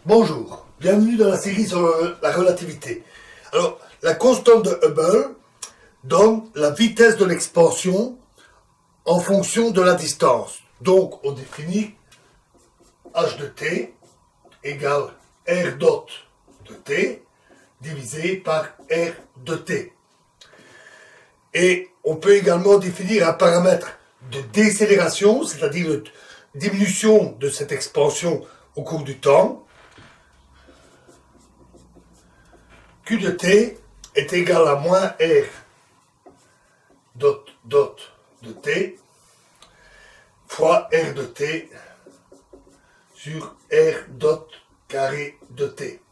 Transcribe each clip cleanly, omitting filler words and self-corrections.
Bonjour, bienvenue dans la série sur la relativité. Alors, la constante de Hubble donne la vitesse de l'expansion en fonction de la distance. Donc, on définit h de t égale r dot de t divisé par r de t. Et on peut également définir un paramètre de décélération, c'est-à-dire la diminution de cette expansion au cours du temps. Q de t est égal à moins r dot de t fois r de t sur r dot carré de t,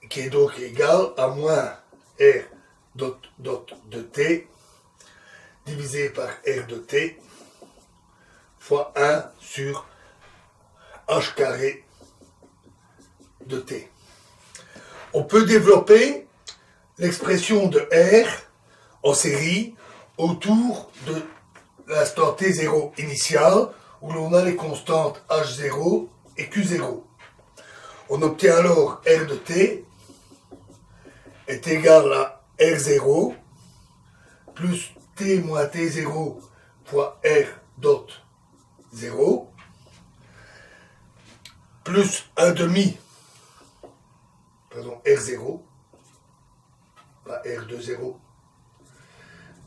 qui est donc égal à moins r dot de t divisé par r de t fois 1 sur h carré de t. On peut développer l'expression de R en série autour de l'instant t0 initial, où l'on a les constantes h0 et q0. On obtient alors R de t est égal à R0 plus t moins t0 fois R dot 0 plus 1 demi, pardon, R0, pas R de 0,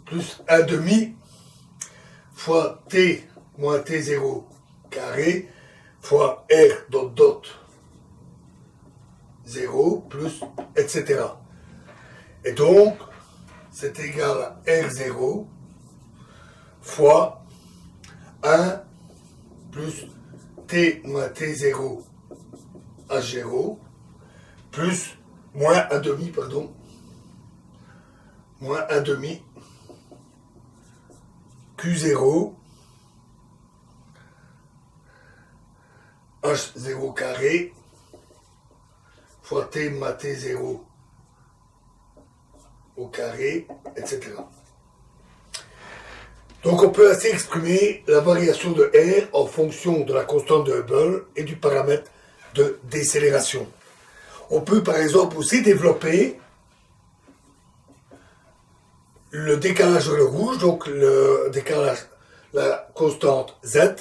plus 1 demi fois t moins t0 carré fois R dot 0 plus, etc. Et donc, c'est égal à R0 fois 1 plus t moins t0 h0 plus moins 1 demi, pardon, moins 1 demi Q0 H0 carré fois t moins t0 au carré, etc. Donc on peut ainsi exprimer la variation de R en fonction de la constante de Hubble et du paramètre de décélération. On peut par exemple aussi développer le décalage vers le rouge, donc le décalage, la constante Z,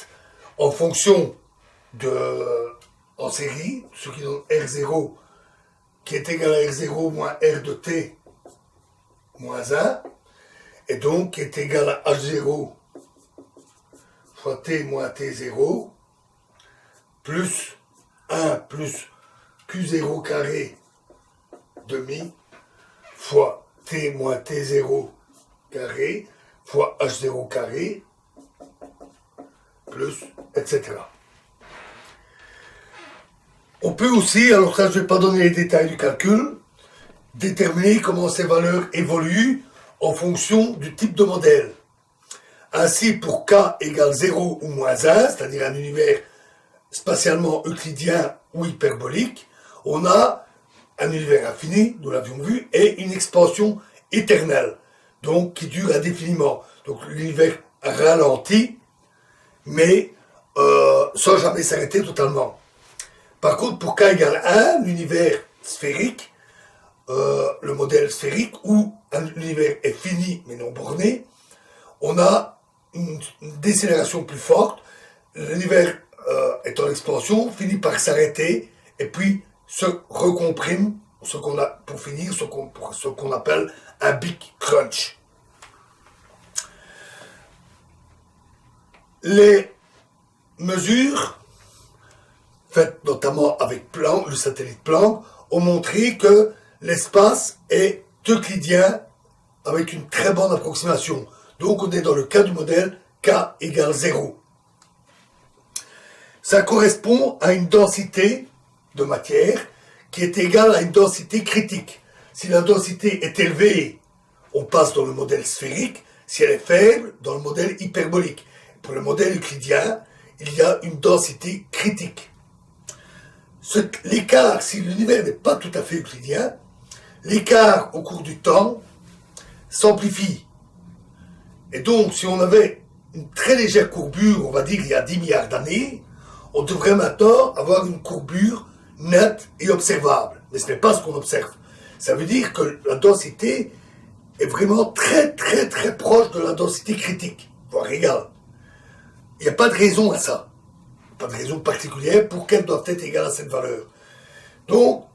en fonction en série, ce qui donne R0 qui est égal à R0 moins R de t moins 1, et donc qui est égal à H0 fois t moins t0 plus 1 plus Q0 carré demi fois t moins t0 carré fois h0 carré plus, etc. On peut aussi, alors ça je ne vais pas donner les détails du calcul, déterminer comment ces valeurs évoluent en fonction du type de modèle. Ainsi, pour k égale 0 ou moins 1, c'est-à-dire un univers spatialement euclidien ou hyperbolique, on a un univers infini, nous l'avions vu, et une expansion éternelle, donc qui dure indéfiniment. Donc l'univers ralentit, mais sans jamais s'arrêter totalement. Par contre, pour k égale 1, l'univers sphérique, le modèle sphérique, où un univers est fini mais non borné, on a une décélération plus forte. L'univers est en expansion, finit par s'arrêter, et puis se recomprime, pour finir, ce qu'on appelle un big crunch. Les mesures, faites notamment avec Planck, le satellite Planck, ont montré que l'espace est euclidien avec une très bonne approximation. Donc on est dans le cas du modèle k égale 0. Ça correspond à une densité de matière qui est égale à une densité critique. Si la densité est élevée, on passe dans le modèle sphérique. Si elle est faible, dans le modèle hyperbolique. Pour le modèle euclidien, il y a une densité critique. L'écart, si l'univers n'est pas tout à fait euclidien, l'écart au cours du temps s'amplifie. Et donc, si on avait une très légère courbure, on va dire il y a 10 milliards d'années, on devrait maintenant avoir une courbure net et observable. Mais ce n'est pas ce qu'on observe. Ça veut dire que la densité est vraiment très très très proche de la densité critique, voire égale. Il n'y a pas de raison à ça. Pas de raison particulière pour qu'elle doive être égale à cette valeur. Donc,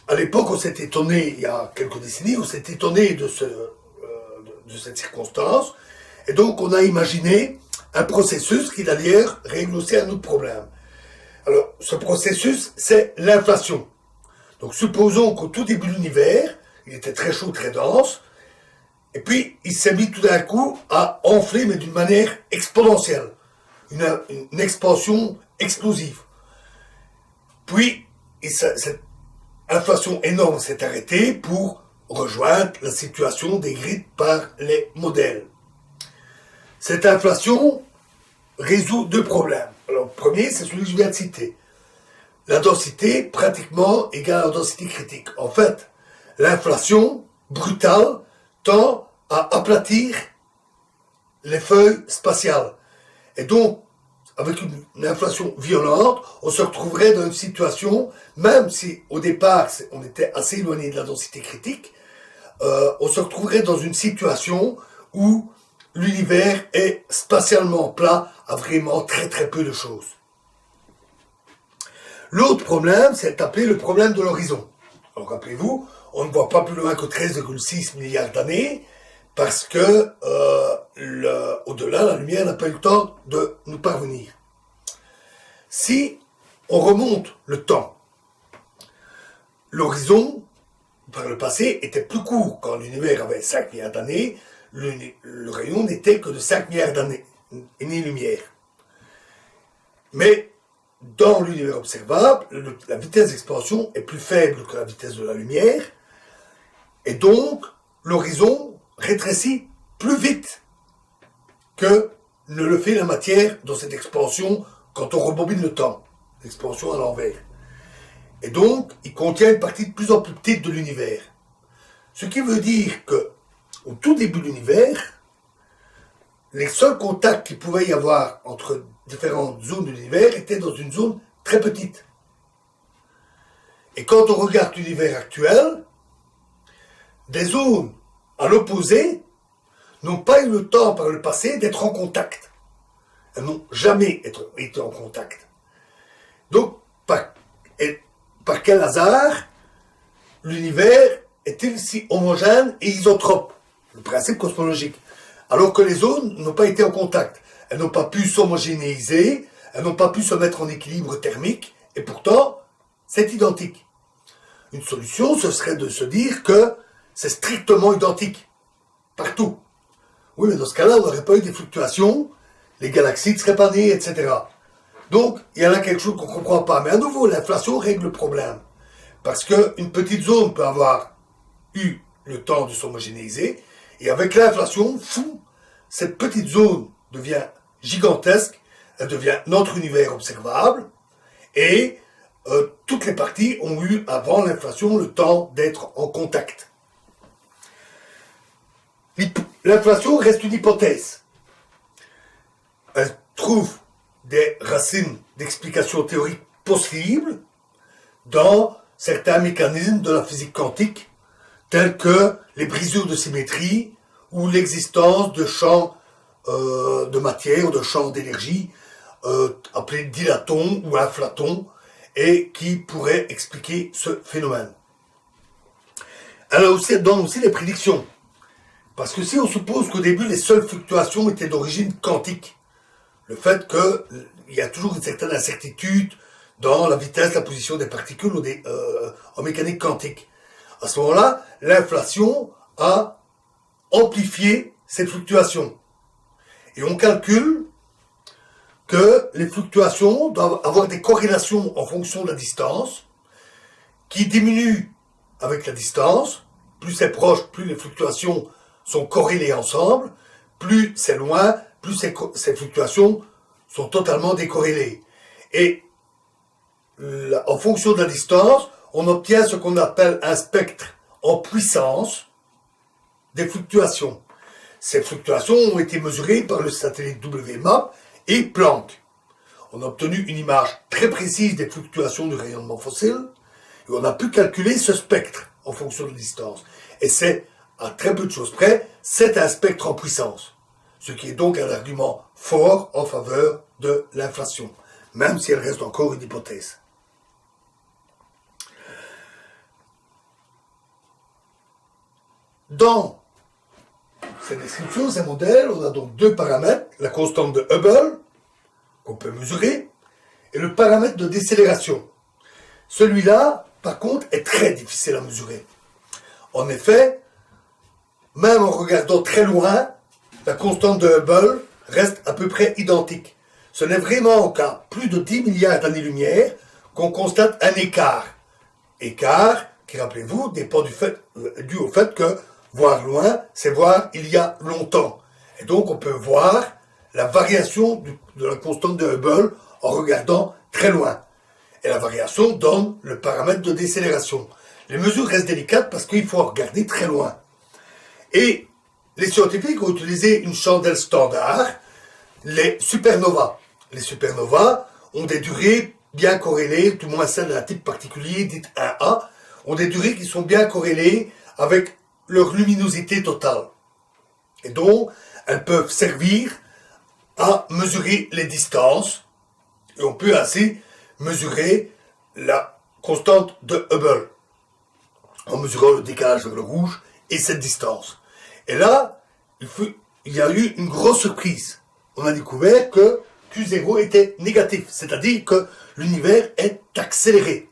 à l'époque, on s'est étonné, il y a quelques décennies, on s'est étonné de cette circonstance. Et donc, on a imaginé un processus qui, d'ailleurs, règle aussi un autre problème. Alors, ce processus, c'est l'inflation. Donc, supposons qu'au tout début de l'univers, il était très chaud, très dense, et puis il s'est mis tout d'un coup à enfler, mais d'une manière exponentielle. Une expansion explosive. Puis, cette inflation énorme s'est arrêtée pour rejoindre la situation décrite par les modèles. Cette inflation résout deux problèmes. Alors, le premier, c'est celui que je viens de citer. La densité pratiquement égale à la densité critique. En fait, l'inflation brutale tend à aplatir les feuilles spatiales. Et donc, avec une inflation violente, on se retrouverait dans une situation, même si au départ on était assez éloigné de la densité critique, on se retrouverait dans une situation où l'univers est spatialement plat à vraiment très très peu de choses. L'autre problème, c'est appelé le problème de l'horizon. Alors rappelez-vous, on ne voit pas plus loin que 13,6 milliards d'années, parce que au-delà, la lumière n'a pas eu le temps de nous parvenir. Si on remonte le temps, l'horizon, par le passé, était plus court. Quand l'univers avait 5 milliards d'années, le rayon n'était que de 5 milliards d'années-lumière. Mais dans l'univers observable, la vitesse d'expansion est plus faible que la vitesse de la lumière, et donc l'horizon rétrécit plus vite que ne le fait la matière dans cette expansion quand on rebobine le temps, l'expansion à l'envers. Et donc, il contient une partie de plus en plus petite de l'univers. Ce qui veut dire que, au tout début de l'univers, les seuls contacts qu'il pouvait y avoir entre différentes zones de l'univers étaient dans une zone très petite. Et quand on regarde l'univers actuel, des zones à l'opposé n'ont pas eu le temps par le passé d'être en contact. Elles n'ont jamais été en contact. Donc, par quel hasard l'univers est-il si homogène et isotrope? Le principe cosmologique. Alors que les zones n'ont pas été en contact. Elles n'ont pas pu s'homogénéiser, elles n'ont pas pu se mettre en équilibre thermique, et pourtant, c'est identique. Une solution, ce serait de se dire que c'est strictement identique. Partout. Oui, mais dans ce cas-là, on n'aurait pas eu des fluctuations, les galaxies ne seraient pas nées, etc. Donc, il y en a quelque chose qu'on ne comprend pas. Mais à nouveau, l'inflation règle le problème. Parce qu'une petite zone peut avoir eu le temps de s'homogénéiser, et avec l'inflation, fou, cette petite zone devient gigantesque, elle devient notre univers observable, et toutes les parties ont eu, avant l'inflation, le temps d'être en contact. L'inflation reste une hypothèse. Elle trouve des racines d'explications théoriques possibles dans certains mécanismes de la physique quantique, tels que les brisures de symétrie ou l'existence de champs de matière ou de champs d'énergie appelés dilatons ou inflatons, et qui pourraient expliquer ce phénomène. Elle donne aussi les prédictions. Parce que si on suppose qu'au début, les seules fluctuations étaient d'origine quantique, le fait qu'il y a toujours une certaine incertitude dans la vitesse, la position des particules en mécanique quantique. À ce moment-là, l'inflation a amplifié ces fluctuations. Et on calcule que les fluctuations doivent avoir des corrélations en fonction de la distance, qui diminuent avec la distance. Plus c'est proche, plus les fluctuations sont corrélées ensemble. Plus c'est loin, plus ces fluctuations sont totalement décorrélées. Et en fonction de la distance, on obtient ce qu'on appelle un spectre en puissance des fluctuations. Ces fluctuations ont été mesurées par le satellite WMAP et Planck. on a obtenu une image très précise des fluctuations du rayonnement fossile, et on a pu calculer ce spectre en fonction de distance. Et c'est, à très peu de choses près, c'est un spectre en puissance. Ce qui est donc un argument fort en faveur de l'inflation, même si elle reste encore une hypothèse. Dans cette description, ces modèles, on a donc deux paramètres, la constante de Hubble, qu'on peut mesurer, et le paramètre de décélération. Celui-là, par contre, est très difficile à mesurer. En effet, même en regardant très loin, la constante de Hubble reste à peu près identique. Ce n'est vraiment qu'à plus de 10 milliards d'années-lumière qu'on constate un écart. Écart qui, rappelez-vous, dépend dû au fait que voir loin, c'est voir il y a longtemps. Et donc on peut voir la variation de la constante de Hubble en regardant très loin. Et la variation donne le paramètre de décélération. Les mesures restent délicates parce qu'il faut regarder très loin. Et les scientifiques ont utilisé une chandelle standard, les supernovas. Les supernovas ont des durées bien corrélées, tout moins celles d'un type particulier, dite 1A, ont des durées qui sont bien corrélées avec leur luminosité totale. Et donc, elles peuvent servir à mesurer les distances, et on peut ainsi mesurer la constante de Hubble, en mesurant le décalage vers le rouge et cette distance. Et là, il y a eu une grosse surprise. On a découvert que Q0 était négatif, c'est-à-dire que l'univers est accéléré.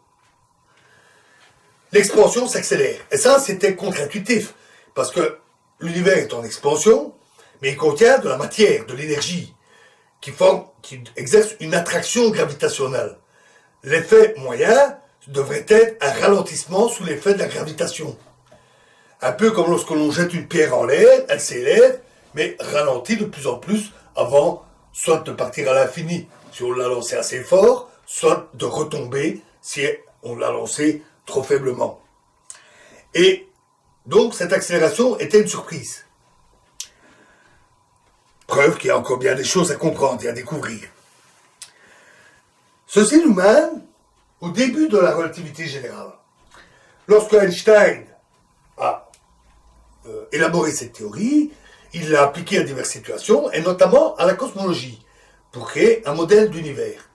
L'expansion s'accélère. Et ça, c'était contre-intuitif, parce que l'univers est en expansion, mais il contient de la matière, de l'énergie, qui exerce une attraction gravitationnelle. L'effet moyen devrait être un ralentissement sous l'effet de la gravitation. Un peu comme lorsque l'on jette une pierre en l'air, elle s'élève, mais ralentit de plus en plus avant soit de partir à l'infini si on l'a lancé assez fort, soit de retomber si on l'a lancé trop faiblement. Et donc cette accélération était une surprise. Preuve qu'il y a encore bien des choses à comprendre et à découvrir. Ceci nous mène au début de la relativité générale. Lorsque Einstein a élaboré cette théorie, il l'a appliquée à diverses situations, et notamment à la cosmologie, pour créer un modèle d'univers.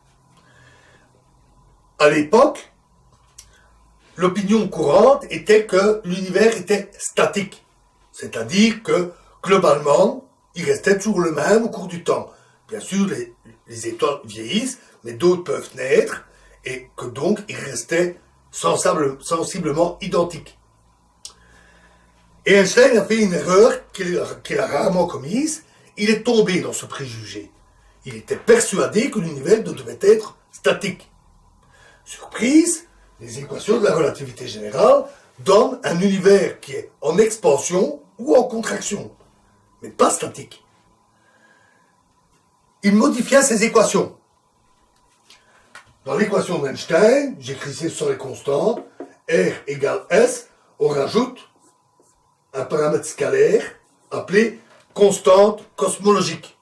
À l'époque, l'opinion courante était que l'univers était statique, c'est-à-dire que, globalement, il restait toujours le même au cours du temps. Bien sûr, les étoiles vieillissent, mais d'autres peuvent naître, et que donc, il restait sensiblement identique. Et Einstein a fait une erreur qu'il a rarement commise. Il est tombé dans ce préjugé. Il était persuadé que l'univers devait être statique. Surprise, les équations de la relativité générale donnent un univers qui est en expansion ou en contraction, mais pas statique. Il modifia ces équations. Dans l'équation d'Einstein, j'écris sur les constantes, R égale S, on rajoute un paramètre scalaire appelé constante cosmologique.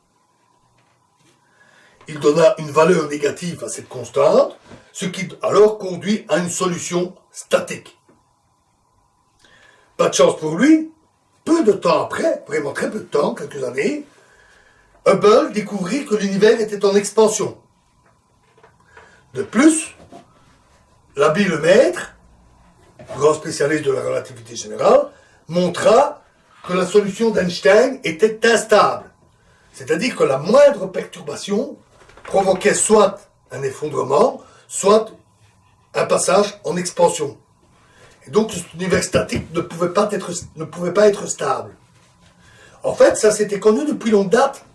Il donna une valeur négative à cette constante, ce qui alors conduit à une solution statique. Pas de chance pour lui, peu de temps après, vraiment très peu de temps, quelques années, Hubble découvrit que l'univers était en expansion. De plus, l'habile maître, grand spécialiste de la relativité générale, montra que la solution d'Einstein était instable. C'est-à-dire que la moindre perturbation provoquait soit un effondrement, soit un passage en expansion. Et donc, cet univers statique ne pouvait pas être stable. En fait, ça s'était connu depuis longue date.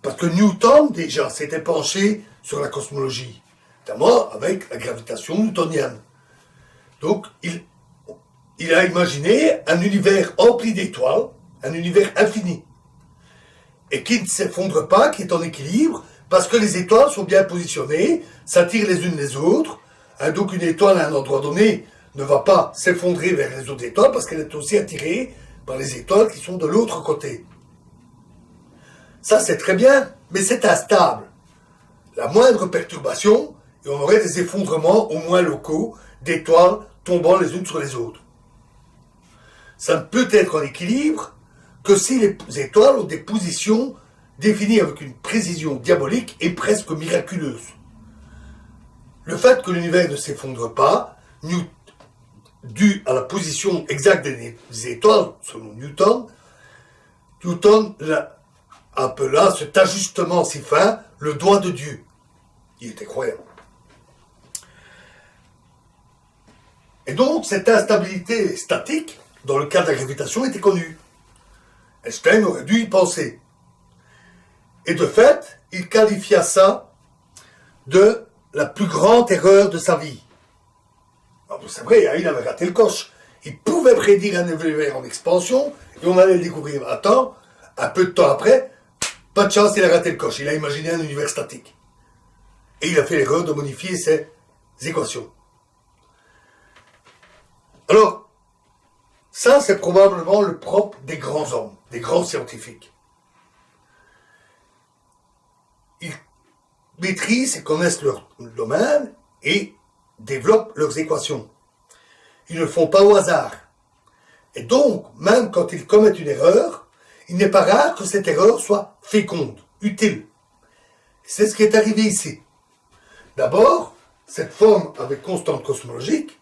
Parce que Newton, déjà, s'était penché sur la cosmologie, notamment avec la gravitation newtonienne. Donc, il a imaginé un univers empli d'étoiles, un univers infini, et qui ne s'effondre pas, qui est en équilibre, parce que les étoiles sont bien positionnées, s'attirent les unes les autres, donc une étoile à un endroit donné ne va pas s'effondrer vers les autres étoiles, parce qu'elle est aussi attirée par les étoiles qui sont de l'autre côté. Ça, c'est très bien, mais c'est instable. la moindre perturbation et on aurait des effondrements au moins locaux d'étoiles tombant les unes sur les autres. Ça ne peut être en équilibre que si les étoiles ont des positions définies avec une précision diabolique et presque miraculeuse. Le fait que l'univers ne s'effondre pas, dû à la position exacte des étoiles, selon Newton appela cet ajustement si fin le doigt de Dieu. Il était croyant. Et donc, cette instabilité statique, dans le cas de la gravitation, était connue. Einstein aurait dû y penser. Et de fait, il qualifia ça de la plus grande erreur de sa vie. C'est vrai, hein, il avait raté le coche. Il pouvait prédire un univers en expansion, et on allait le découvrir. Attends, un peu de temps après, pas de chance, il a raté le coche. Il a imaginé un univers statique. Et il a fait l'erreur de modifier ses équations. Alors, ça, c'est probablement le propre des grands hommes, des grands scientifiques. Ils maîtrisent et connaissent leur domaine et développent leurs équations. Ils ne le font pas au hasard. Et donc, même quand ils commettent une erreur, il n'est pas rare que cette erreur soit féconde, utile. C'est ce qui est arrivé ici. D'abord, cette forme avec constante cosmologique,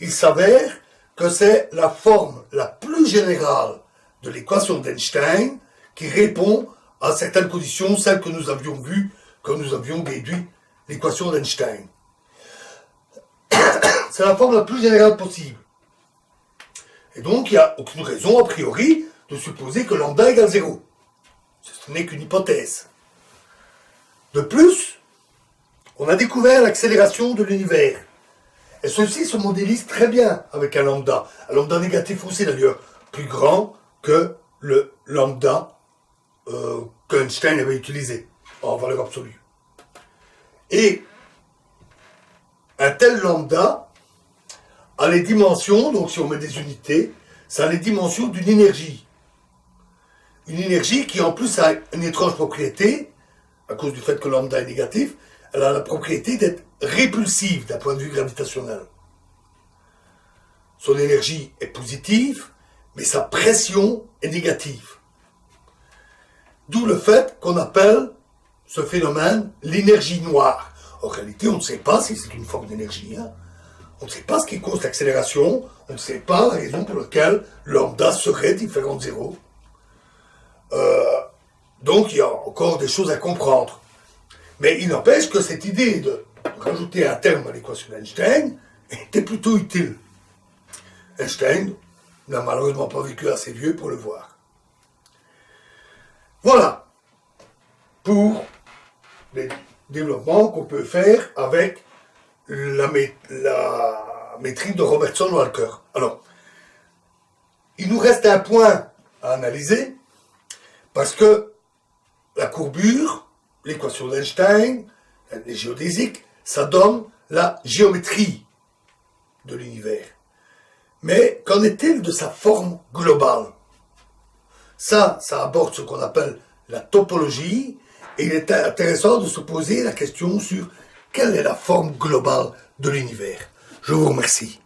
il s'avère que c'est la forme la plus générale de l'équation d'Einstein qui répond à certaines conditions, celles que nous avions vues quand nous avions déduit l'équation d'Einstein. C'est la forme la plus générale possible. Et donc, il n'y a aucune raison, a priori, de supposer que lambda égale 0. Ce n'est qu'une hypothèse. De plus, on a découvert l'accélération de l'univers. Et ceci se modélise très bien avec un lambda négatif aussi d'ailleurs, plus grand que le lambda qu'Einstein avait utilisé en valeur absolue. Et un tel lambda a les dimensions, donc si on met des unités, ça a les dimensions d'une énergie. Une énergie qui en plus a une étrange propriété, à cause du fait que lambda est négatif, elle a la propriété d'être répulsive d'un point de vue gravitationnel. Son énergie est positive, mais sa pression est négative. D'où le fait qu'on appelle ce phénomène l'énergie noire. En réalité, on ne sait pas si c'est une forme d'énergie. On ne sait pas ce qui cause l'accélération, on ne sait pas la raison pour laquelle lambda serait différent de 0. Donc il y a encore des choses à comprendre. Mais il n'empêche que cette idée de rajouter un terme à l'équation d'Einstein était plutôt utile. Einstein n'a malheureusement pas vécu assez vieux pour le voir. Voilà pour les développements qu'on peut faire avec la métrique de Robertson-Walker. Alors, il nous reste un point à analyser, parce que la courbure, l'équation d'Einstein, les géodésiques, ça donne la géométrie de l'univers. Mais qu'en est-il de sa forme globale? Ça aborde ce qu'on appelle la topologie, et il est intéressant de se poser la question sur quelle est la forme globale de l'univers. Je vous remercie.